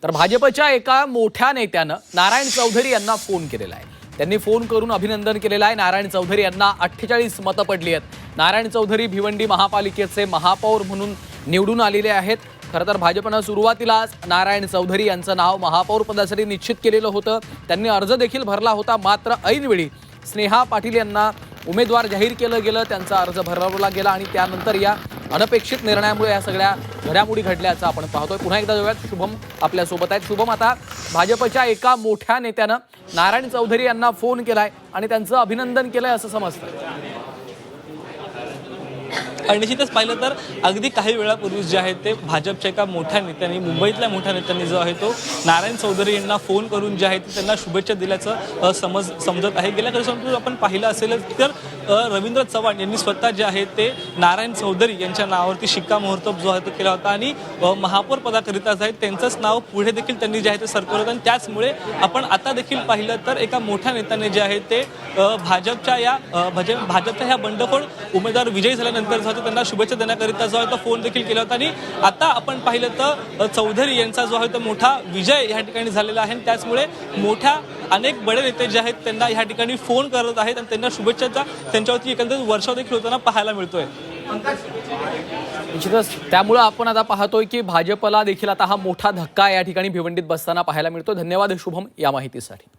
तर भाजपच्या एका मोठ्या नेत्यानं नारायण चौधरी यांना फोन केलेला आहे। त्यांनी फोन करून अभिनंदन केलेलं आहे। नारायण चौधरी यांना 48 मतं पडली आहेत। नारायण चौधरी भिवंडी महापालिकेचे महापौर म्हणून निवडून आलेले आहेत। खरं तर भाजपनं सुरुवातीलाच नारायण चौधरी यांचं नाव महापौर पदासाठी निश्चित केलेलं होतं। त्यांनी अर्ज देखील भरला होता, मात्र ऐनवेळी स्नेहा पाटील यांना उमेदवार जाहीर केलं गेलं, त्यांचा अर्ज भरवला गेला आणि त्यानंतर या अनपेक्षित निर्णयामुळे या सगळ्या घडामोडी घडल्याचं आपण पाहतोय। पुन्हा एकदा जाऊयात, शुभम आपल्या सोबत आहेत। शुभम, आता भाजपच्या एका मोठ्या नेत्यानं नारायण चौधरी यांना फोन केलाय आणि त्यांचं अभिनंदन केलंय असं समजतं। निश्चितच पाहिलं तर अगदी काही वेळापूर्वी जे आहे ते भाजपच्या एका मोठ्या नेत्यांनी, मुंबईतल्या मोठ्या नेत्यांनी जो आहे तो नारायण चौधरी यांना फोन करून जे आहे ते त्यांना शुभेच्छा दिल्याचं समजत आहे। गेल्या काही दिवसांपूर्वी आपण पाहिलं असेल तर रवींद्र चव्हाण यांनी स्वतः जे आहे ते नारायण चौधरी यांच्या नावावरती शिक्कामोर्तब जो आहे तो केला होता आणि महापौर पदाकरिता जे आहे त्यांचंच नाव पुढे देखील त्यांनी जे आहे ते सरकवलं होतं आणि त्याचमुळे आपण आता देखील पाहिलं तर एका मोठ्या नेत्याने जे आहे ते भाजपच्या ह्या बंडखोर उमेदवार विजयी झाल्यानंतर जो त्यांना शुभेच्छा देण्याकरिता जो आहे तो फोन देखील केला होता आणि आता आपण पाहिलं तर चौधरी यांचा जो आहे तो मोठा विजय या ठिकाणी झालेला आहे। त्याचमुळे मोठ्या अनेक बडे नेते जे आहेत त्यांना या ठिकाणी फोन करत आहेत आणि त्यांना शुभेच्छाचा त्यांच्यावरती एकंदरीत वर्षाव देखील होताना पाहायला मिळतोय। निश्चितच त्यामुळे आपण आता पाहतोय की भाजपला देखील आता हा मोठा धक्का या ठिकाणी भिवंडीत बसताना पाहायला मिळतो। धन्यवाद शुभम या माहितीसाठी।